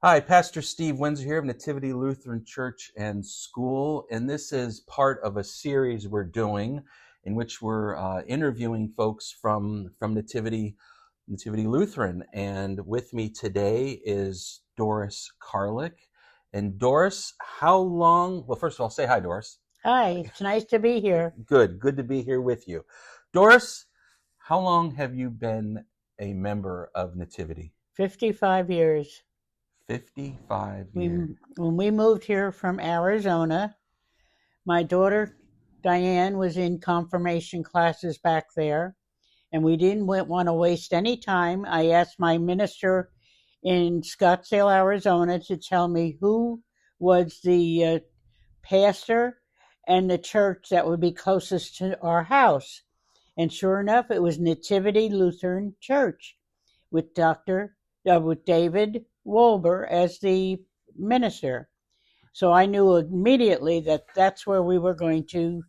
Hi, Pastor Steve Windsor here of Nativity Lutheran Church and School, and this is part of a series we're doing in which we're interviewing folks from Nativity Lutheran. And with me today is Doris Karlik. And Doris, how long? Well, first of all, say hi, Doris. Hi, it's nice to be here. Good to be here with you. Doris, how long have you been a member of Nativity? 55 years. 55 years. When we moved here from Arizona, my daughter Diane was in confirmation classes back there, and we didn't want to waste any time. I asked my minister in Scottsdale, Arizona, to tell me who was the pastor and the church that would be closest to our house. And sure enough, it was Nativity Lutheran Church with David Wolber as the minister. So I knew immediately that that's where we were going to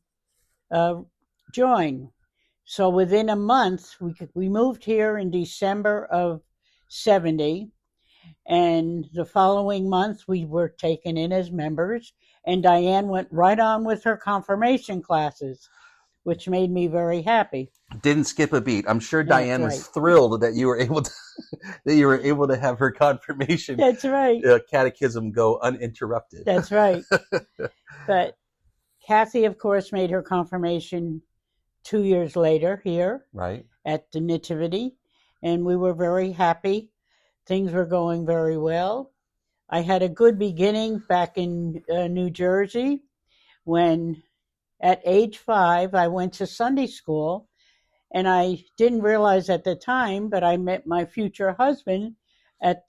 join. So within a month, we moved here in December of 70, and the following month we were taken in as members, and Diane went right on with her confirmation classes, which made me very happy. Didn't skip a beat. I'm sure Diane was thrilled that you were able to have her confirmation. That's right. Catechism go uninterrupted. That's right. But Kathy, of course, made her confirmation 2 years later here, right, at the Nativity, and we were very happy. Things were going very well. I had a good beginning back in New Jersey when, at age 5, I went to Sunday school, and I didn't realize at the time, but I met my future husband at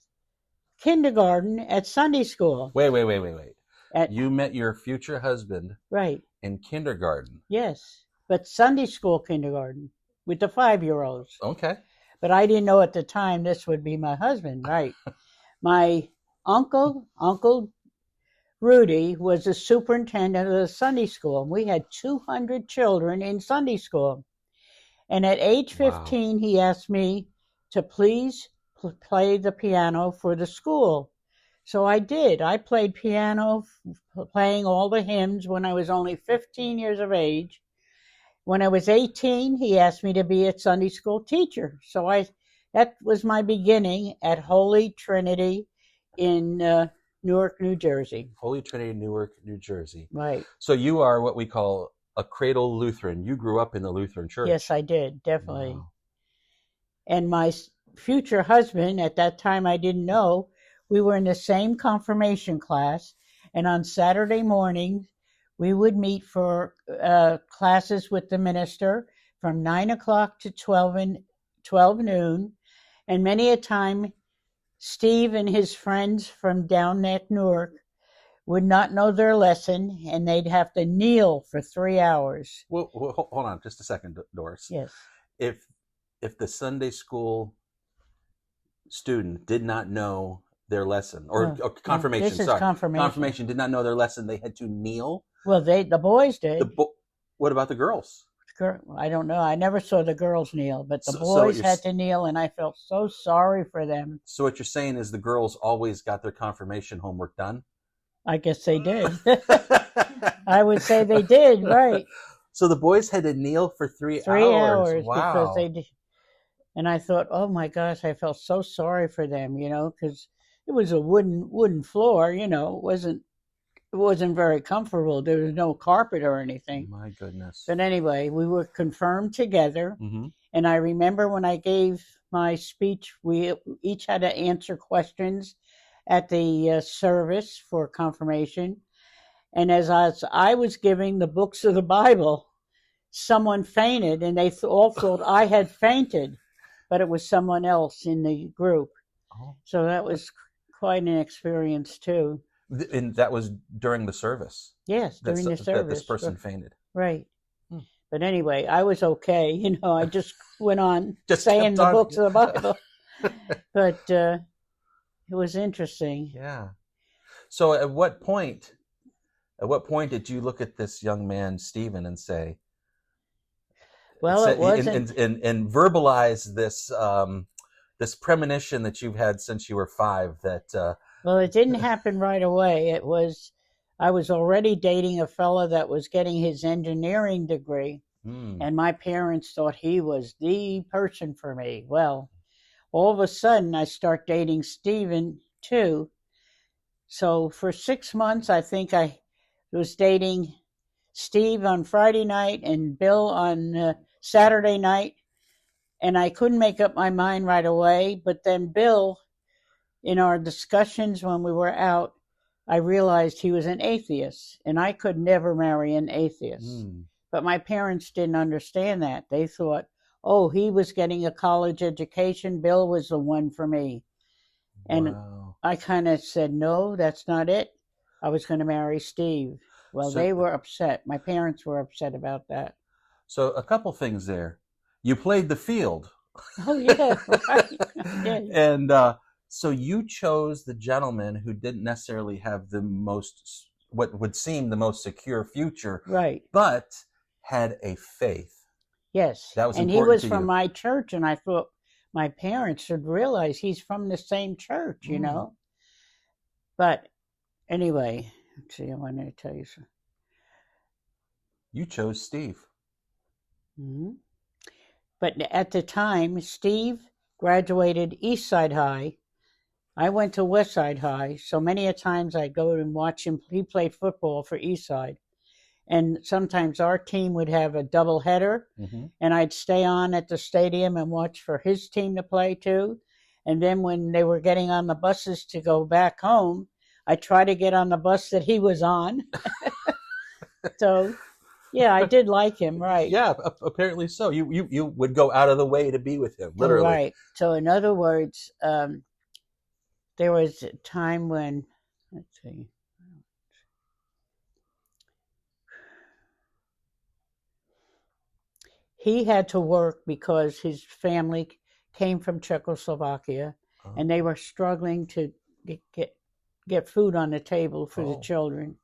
kindergarten at Sunday school. Wait. You met your future husband, right, in kindergarten? Yes, but Sunday school kindergarten with the 5-year-olds. Okay. But I didn't know at the time this would be my husband, right? My Uncle Rudy was the superintendent of the Sunday school. We had 200 children in Sunday school. And at age 15, wow, he asked me to please play the piano for the school. So I did. I played piano, playing all the hymns when I was only 15 years of age. When I was 18, he asked me to be a Sunday school teacher. So that was my beginning at Holy Trinity in Newark, New Jersey. Holy Trinity, Newark, New Jersey. Right. So you are what we call a cradle Lutheran. You grew up in the Lutheran church. Yes, I did, definitely. Wow. And my future husband, at that time I didn't know, we were in the same confirmation class. And on Saturday morning, we would meet for classes with the minister from 9 o'clock to 12 noon. And many a time, Steve and his friends from down at Newark would not know their lesson, and they'd have to kneel for 3 hours. Well, hold on just a second, Doris. Yes. If the Sunday school student did not know their lesson, or confirmation, this is confirmation did not know their lesson, they had to kneel? Well, the boys did. What about the girls? I don't know. I never saw the girls kneel, but the boys had to kneel, and I felt so sorry for them. So what you're saying is the girls always got their confirmation homework done? I guess they did. I would say they did, right. So the boys had to kneel for 3 hours. 3 hours. Wow. Because they did. And I thought, oh my gosh, I felt so sorry for them, because it was a wooden floor, it wasn't very comfortable. There was no carpet or anything. My goodness. But anyway, we were confirmed together. Mm-hmm. And I remember when I gave my speech, we each had to answer questions at the service for confirmation. And as I was giving the books of the Bible, someone fainted, and they all thought I had fainted, but it was someone else in the group. Oh. So that was quite an experience too. And that was during the service? Yes, during the service. That this person fainted. Right. But anyway, I was okay. I just went on just saying the books of the Bible. But it was interesting. Yeah. So at what point did you look at this young man, Stephen, and say, well, it wasn't, and verbalize this premonition that you've had since you were 5, that Well, it didn't happen right away. I was already dating a fellow that was getting his engineering degree, Mm. and my parents thought he was the person for me. Well, all of a sudden, I start dating Steven too. So for 6 months, I think I was dating Steve on Friday night and Bill on Saturday night, and I couldn't make up my mind right away. But then Bill, in our discussions when we were out, I realized he was an atheist, and I could never marry an atheist. Mm. But my parents didn't understand that. They thought, oh, he was getting a college education. Bill was the one for me. And Wow. I kind of said, no, that's not it. I was going to marry Steve. Well, So, they were upset. My parents were upset about that. so a couple things there. You played the field. Oh, yeah, right. I did. And so you chose the gentleman who didn't necessarily have the most, what would seem the most secure future, Right. but had a faith. Yes. That was And he important was to from you. my church, and I thought my parents should realize he's from the same church, you Mm. know? But anyway, let's see, I wanted to tell you something. You chose Steve. Mm-hmm. But at the time, Steve graduated Eastside High. I went to Westside High, so many a times I'd go and watch him. He played football for Eastside. And sometimes our team would have a double header, Mm-hmm. and I'd stay on at the stadium and watch for his team to play too. And then when they were getting on the buses to go back home, I tried to get on the bus that he was on. So, yeah, I did like him, right? Yeah, apparently so. You would go out of the way to be with him, literally. Right. So, in other words, there was a time when, let's see, he had to work because his family came from Czechoslovakia, and they were struggling to get food on the table for the children.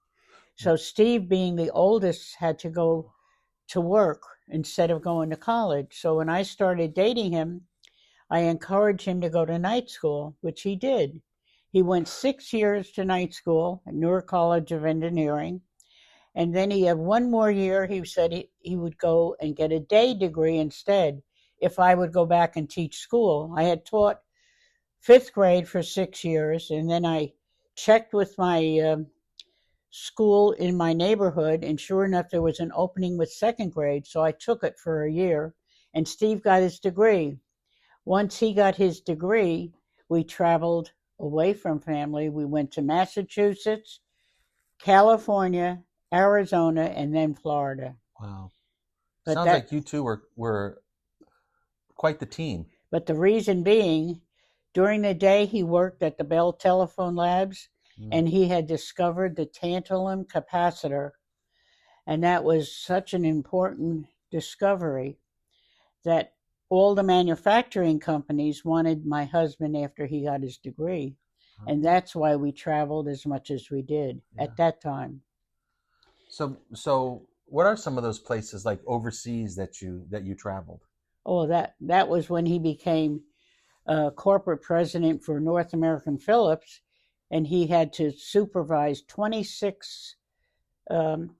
So Steve, being the oldest, had to go to work instead of going to college. So when I started dating him, I encouraged him to go to night school, which he did. He went 6 years to night school at Newark College of Engineering. And then he had one more year. He said he would go and get a day degree instead if I would go back and teach school. I had taught fifth grade for 6 years, and then I checked with my school in my neighborhood, and sure enough, there was an opening with second grade, so I took it for a year, and Steve got his degree. Once he got his degree, we traveled away from family. We went to Massachusetts, California, Arizona, and then Florida. Wow. But Sounds like you two were quite the team. But the reason being, during the day he worked at the Bell Telephone Labs, and he had discovered the tantalum capacitor. And that was such an important discovery that all the manufacturing companies wanted my husband after he got his degree. And that's why we traveled as much as we did at that time. So what are some of those places like overseas that you traveled? Oh, that was when he became corporate president for North American Phillips, and he had to supervise 26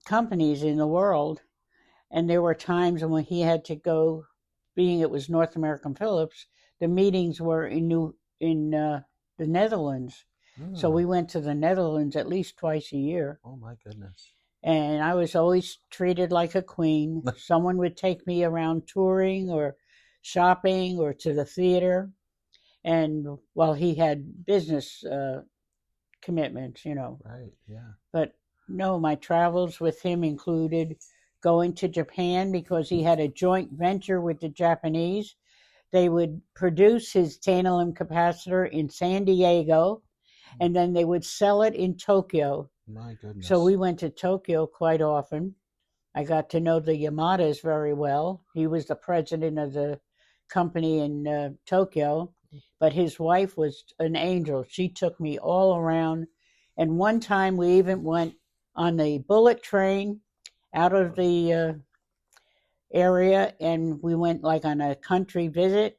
companies in the world. And there were times when he had to go, being it was North American Phillips, the meetings were in the Netherlands. So we went to the Netherlands at least twice a year. Oh my goodness. And I was always treated like a queen. Someone would take me around touring or shopping or to the theater. And well, he had business commitments, you know. Right, yeah. But no, my travels with him included going to Japan because he had a joint venture with the Japanese. They would produce his tantalum capacitor in San Diego, and then they would sell it in Tokyo. My goodness. So we went to Tokyo quite often. I got to know the Yamadas very well. He was the president of the company in Tokyo, but his wife was an angel. She took me all around. And one time we even went on the bullet train out of the area, and we went like on a country visit.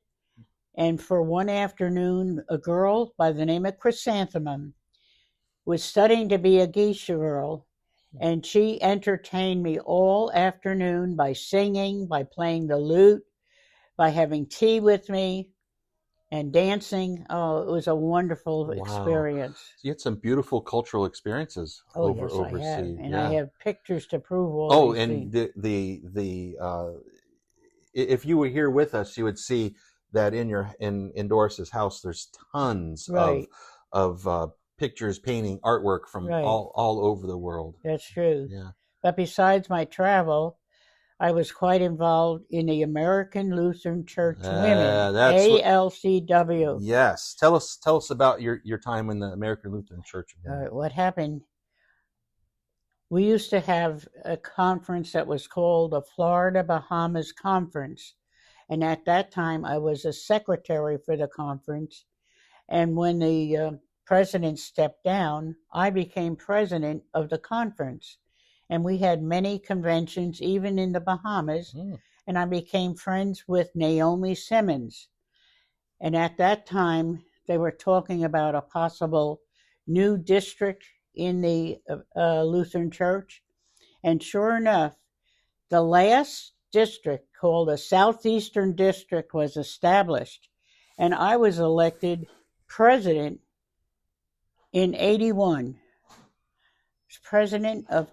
And for one afternoon, a girl by the name of Chrysanthemum was studying to be a geisha girl, and she entertained me all afternoon by singing, by playing the lute, by having tea with me, and dancing. Oh, it was a wonderful experience. So you had some beautiful cultural experiences Oh, yes, I have. overseas. And Yeah. I have pictures to prove all these things. If you were here with us, you would see that in Doris's house, there's tons Right. of pictures, painting, artwork from Right. all over the world. That's true. Yeah. But besides my travel, I was quite involved in the American Lutheran Church Women, that's ALCW. Yes. Tell us about your time in the American Lutheran Church. What happened? We used to have a conference that was called the Florida Bahamas Conference. And at that time, I was a secretary for the conference. And when the president stepped down, I became president of the conference. And we had many conventions, even in the Bahamas. And I became friends with Naomi Simmons. And at that time, they were talking about a possible new district in the Lutheran Church. And sure enough, the last district, called the Southeastern District, was established. And I was elected president in 81. President of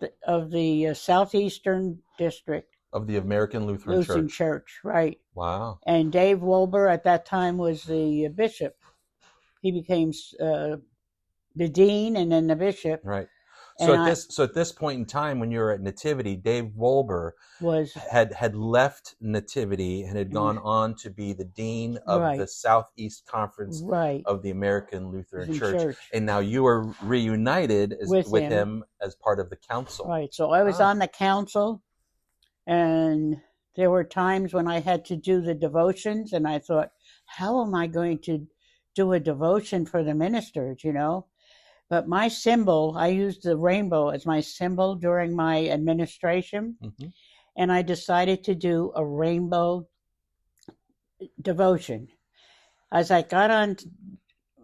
the Southeastern District of the American Lutheran Church, right? Wow! And Dave Wolber at that time was the bishop. He became the dean and then the bishop. Right. So at this point in time, when you were at Nativity, Dave Wolber had left Nativity and had gone on to be the dean of the Southeast Conference of the American Lutheran Church. And now you are reunited with him as part of the council. Right. So I was on the council, and there were times when I had to do the devotions, and I thought, how am I going to do a devotion for the ministers, But my symbol, I used the rainbow as my symbol during my administration, and I decided to do a rainbow devotion. As I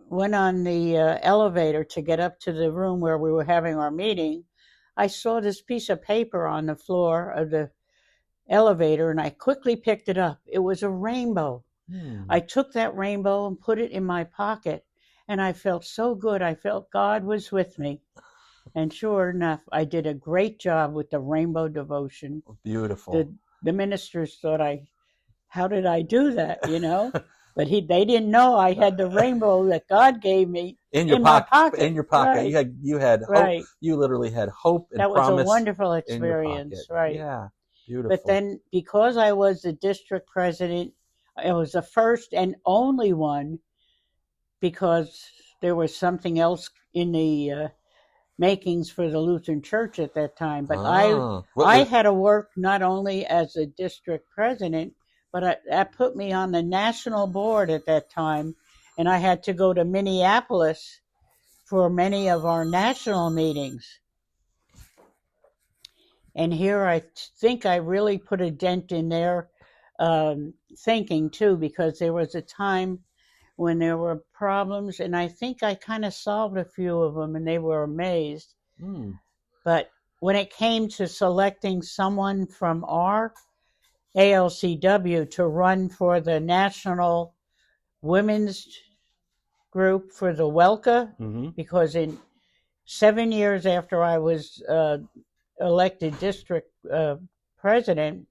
went on the elevator to get up to the room where we were having our meeting, I saw this piece of paper on the floor of the elevator, and I quickly picked it up. It was a rainbow. I took that rainbow and put it in my pocket. And I felt so good. I felt God was with me. And sure enough, I did a great job with the rainbow devotion. Beautiful. The ministers thought how did I do that, But they didn't know I had the rainbow that God gave me in my pocket. In your pocket. Right. You had hope. Right. You literally had hope and promise. That was a wonderful experience. Right. Yeah. Beautiful. But then because I was the district president, I was the first and only one, because there was something else in the makings for the Lutheran Church at that time. But I had to work not only as a district president, but that put me on the national board at that time. And I had to go to Minneapolis for many of our national meetings. And here I think I really put a dent in their thinking too, because there was a time when there were problems, and I think I kind of solved a few of them, and they were amazed. But when it came to selecting someone from our ALCW to run for the National Women's Group for the WELCA, because in 7 years after I was elected district president,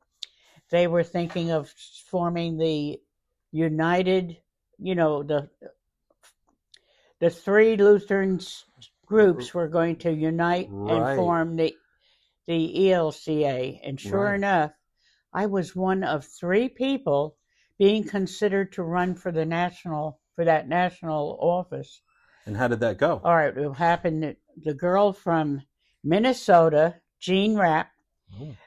they were thinking of forming the United, the three Lutheran groups were going to unite and form the ELCA. And sure enough, I was one of three people being considered to run for that national office. And how did that go? All right, it happened that the girl from Minnesota, Jean Rapp,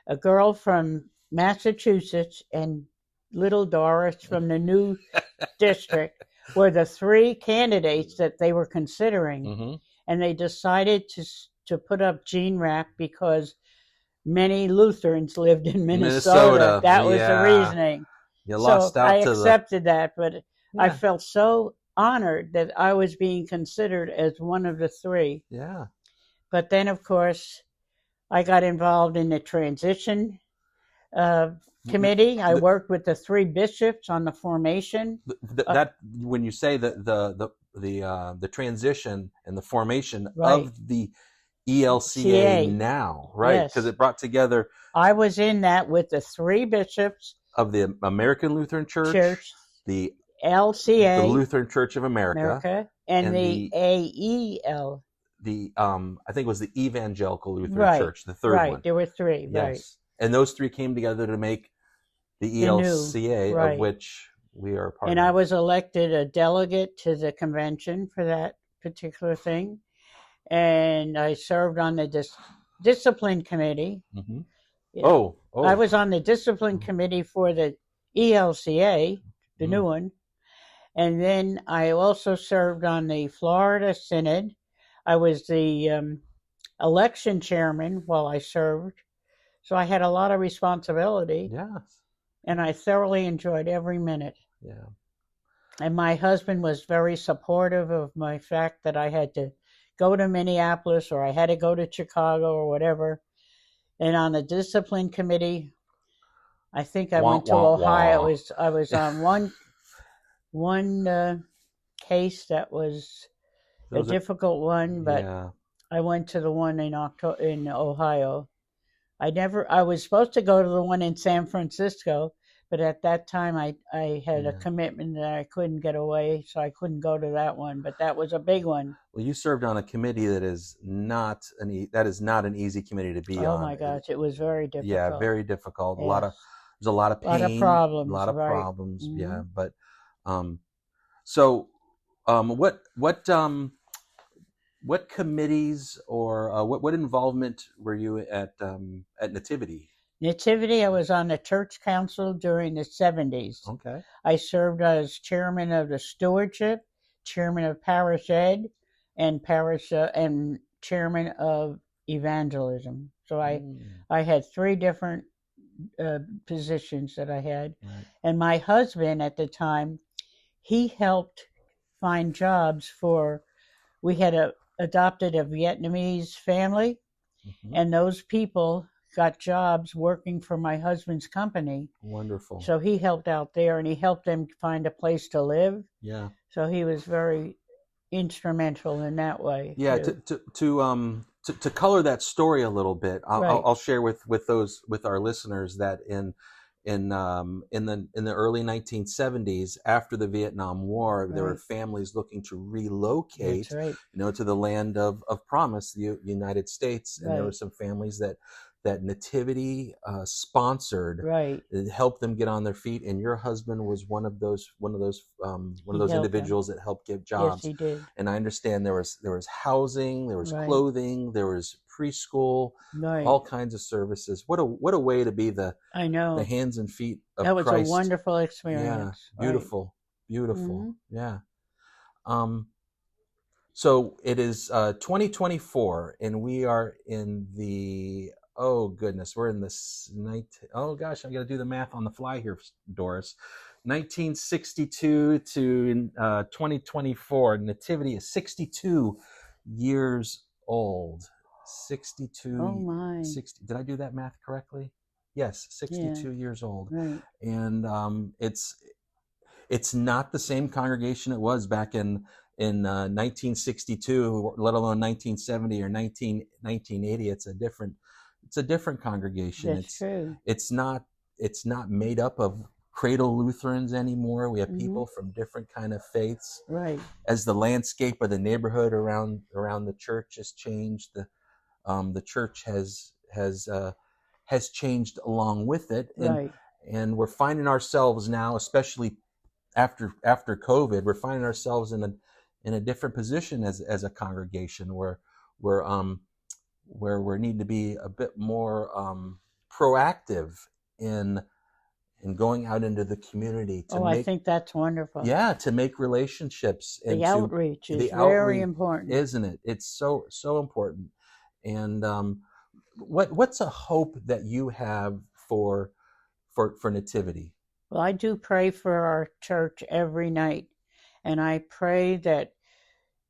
a girl from Massachusetts, and little Doris from the new district were the three candidates that they were considering. And they decided to put up Jean Rapp because many Lutherans lived in Minnesota. That was the reasoning. You lost out I accepted that, but I felt so honored that I was being considered as one of the three. Yeah. But then, of course, I got involved in the transition committee. I worked with the three bishops on the formation. That when you say the transition and the formation Right. of the ELCA CA. now, right? Because Yes. it brought together I was in that with the three bishops, of the American Lutheran Church, the LCA, Lutheran Church of America, and the AEL. I think it was the Evangelical Lutheran Right. Church, the third Right. one. There were three. Yes. Right. And those three came together to make the ELCA, right. of which we are a part And of. I was elected a delegate to the convention for that particular thing. And I served on the discipline committee. Mm-hmm. Yeah. Oh. I was on the discipline committee for the ELCA, the new one. And then I also served on the Florida Synod. I was the election chairman while I served. So I had a lot of responsibility. Yes. And I thoroughly enjoyed every minute. Yeah. And my husband was very supportive of my fact that I had to go to Minneapolis or I had to go to Chicago or whatever. And on the discipline committee, I think I went to Ohio. I was on one case that was a difficult one, but I went to the one in Ohio. I was supposed to go to the one in San Francisco, but at that time I had a commitment that I couldn't get away, so I couldn't go to that one. But that was a big one. Well, you served on a committee that is not an easy committee to be on. Oh my gosh, it was very difficult. Yeah, very difficult. Yes. There's a lot of pain, a lot of problems. A lot of right. problems. Mm-hmm. Yeah, but what committees or what involvement were you at Nativity? Nativity, I was on the church council during the 70s. Okay. I served as chairman of the stewardship, chairman of parish ed, and and chairman of evangelism. So I had three different positions that I had. Right. And my husband at the time, he helped find jobs we had adopted a Vietnamese family, and those people got jobs working for my husband's company. Wonderful. So he helped out there, and he helped them find a place to live. Yeah. So he was very instrumental in that way. Yeah. To color that story a little bit, I'll share with our listeners that in the early 1970s, after the Vietnam War, there were families looking to relocate, to the land of promise, the United States, and there were some families that Nativity sponsored, helped them get on their feet, and your husband was one of those individuals that helped give jobs. Yes, he did. And I understand there was housing, there was clothing, there was preschool, all kinds of services. What a way to be the hands and feet of Christ. That was a wonderful experience. Yeah, beautiful. Mm-hmm. Yeah. So it is 2024, and we are in the we're in this night. Oh gosh, I got to do the math on the fly here, Doris. 1962 to 2024. Nativity is 62 years old. 62. Oh my. 60. Did I do that math correctly? Yes, 62 years old. Right. And it's not the same congregation it was back in 1962, let alone 1970 or 1980. It's a different congregation. That's true. It's not made up of cradle Lutherans anymore. We have people from different kind of faiths. Right. As the landscape of the neighborhood around the church has changed, the church has changed along with it. And we're finding ourselves now, especially after COVID, we're finding ourselves in a different position as a congregation where we need to be a bit more proactive in going out into the community I think that's wonderful. Yeah, to make relationships. The outreach is very important, isn't it? It's so important. And what's a hope that you have for Nativity? Well, I do pray for our church every night, And I pray that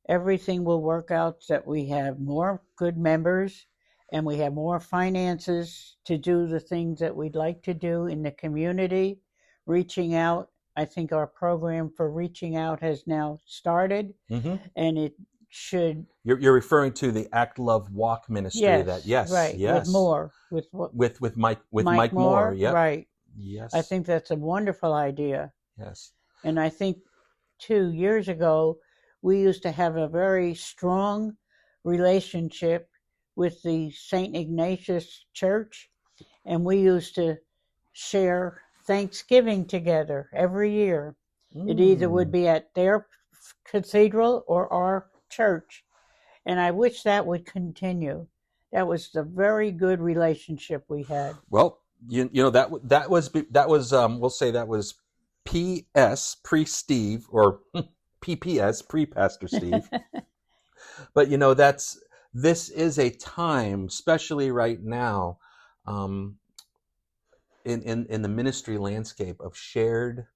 everything will work out, that we have more good members and we have more finances to do the things that we'd like to do in the community, reaching out. I think our program for reaching out has now started, and it should. You're referring to the Act Love Walk ministry. Yes, Yes, right. With yes. more, with what? With Mike Mike Moore. Yep. Right. Yes. I think that's a wonderful idea. Yes. And I think 2 years ago, we used to have a very strong relationship with the St. Ignatius Church, and we used to share Thanksgiving together every year. It either would be at their cathedral or our church, and I wish that would continue. That was the very good relationship we had. Well, you know that was we'll say that was P.S. pre Steve, or PPS pre Pastor Steve. But you know, this is a time, especially right now, in the ministry landscape, of shared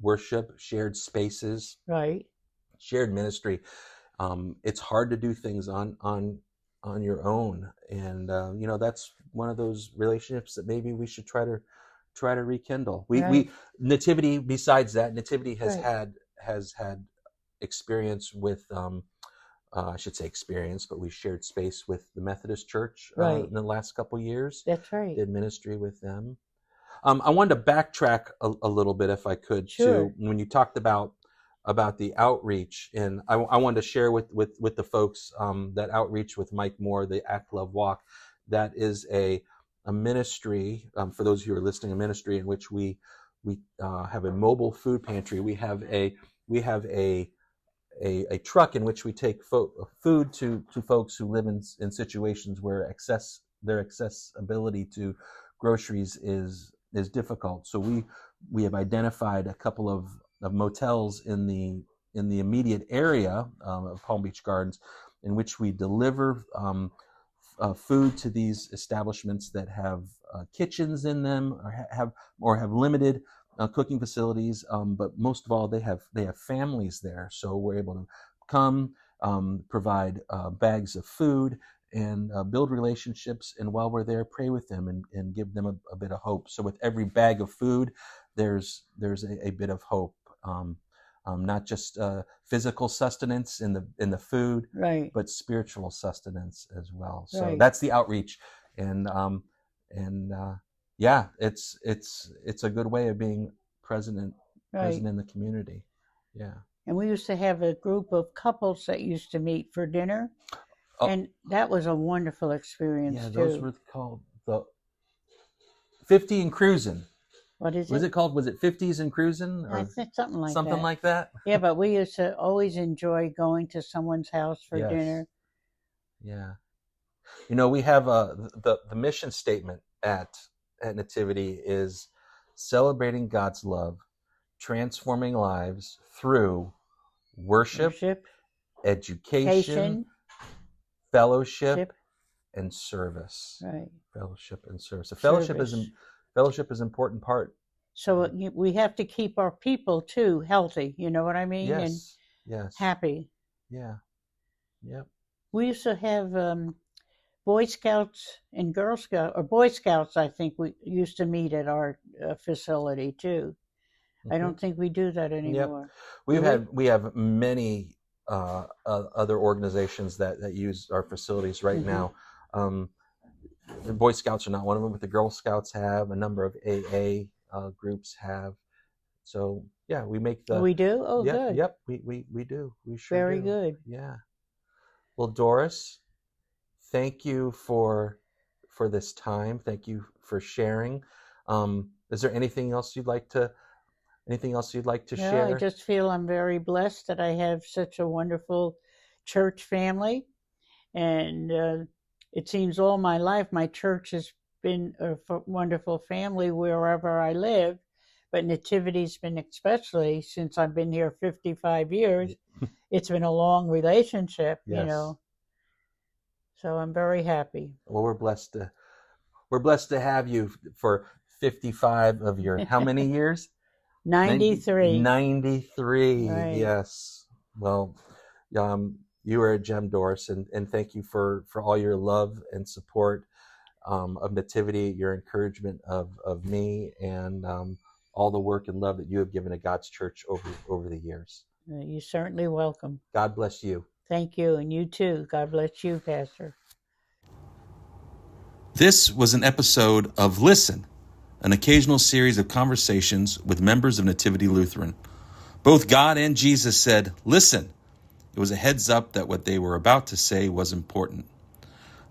worship, shared spaces, Right. shared ministry. It's hard to do things on your own, and you know, that's one of those relationships that maybe we should try to rekindle. We Nativity, besides that, Nativity has had experience with I should say experience, but we shared space with the Methodist Church in the last couple years. That's right. Did ministry with them. I wanted to backtrack a little bit, if I could, Sure. to when you talked about the outreach, and I wanted to share with the folks that outreach with Mike Moore, the Act Love Walk. That is a ministry, for those of you who are listening, a ministry in which we have a mobile food pantry. We have a truck in which we take food to folks who live in situations where their accessibility to groceries is difficult. So we have identified a couple of motels in the immediate area of Palm Beach Gardens, in which we deliver food to these establishments that have kitchens in them, or have limited cooking facilities, but most of all, they have families there. So we're able to come, provide bags of food, and build relationships, and while we're there, pray with them and give them a bit of hope. So with every bag of food, there's a bit of hope, not just physical sustenance in the food, right, but spiritual sustenance as well. So right. That's the outreach, and yeah, it's a good way of being present in the community. Yeah. And we used to have a group of couples that used to meet for dinner. And that was a wonderful experience, too. Yeah, those were called the 50 and Cruisin'. What is it? Was it called? Was it 50s and Cruisin'? I think something like that. Something like that? Yeah, but we used to always enjoy going to someone's house for dinner. Yeah. You know, we have the mission statement at Nativity is celebrating God's love, transforming lives through worship, education, fellowship, and service. Right. Fellowship and service. So fellowship is an important part. So we have to keep our people too healthy. You know what I mean? Yes. And happy. Yeah. Yep. We used to have Boy Scouts and Girl Scouts, or Boy Scouts, I think we used to meet at our facility too. I don't think we do that anymore. Yep. We have many other organizations that use our facilities right now. The Boy Scouts are not one of them, but the Girl Scouts have, a number of AA groups have. So yeah, we make the. We do? Oh, good. Yep, we do. We sure Very do. good. Yeah. Well, Doris, thank you for this time. Thank you for sharing. Is there anything else you'd like to share? I just feel I'm very blessed that I have such a wonderful church family, and it seems all my life my church has been a wonderful family wherever I live, but Nativity's been, especially since I've been here 55 years, it's been a long relationship, you know. So I'm very happy. Well, we're blessed to have you for 55 of your how many years? 93. 93, Right. yes. Well, you are a gem, Doris, and thank you for all your love and support of Nativity, your encouragement of me, and all the work and love that you have given to God's church over the years. You're certainly welcome. God bless you. Thank you, and you too. God bless you, Pastor. This was an episode of Listen, an occasional series of conversations with members of Nativity Lutheran. Both God and Jesus said, listen. It was a heads up that what they were about to say was important.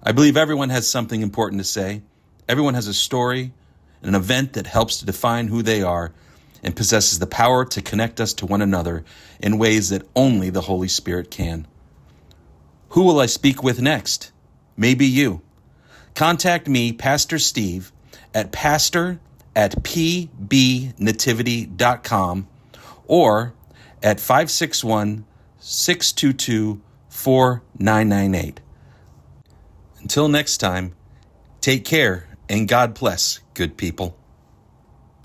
I believe everyone has something important to say. Everyone has a story, an event that helps to define who they are and possesses the power to connect us to one another in ways that only the Holy Spirit can. Who will I speak with next? Maybe you. Contact me, Pastor Steve, at pastor@pbnativity.com or at 561-622-4998. Until next time, take care and God bless, good people.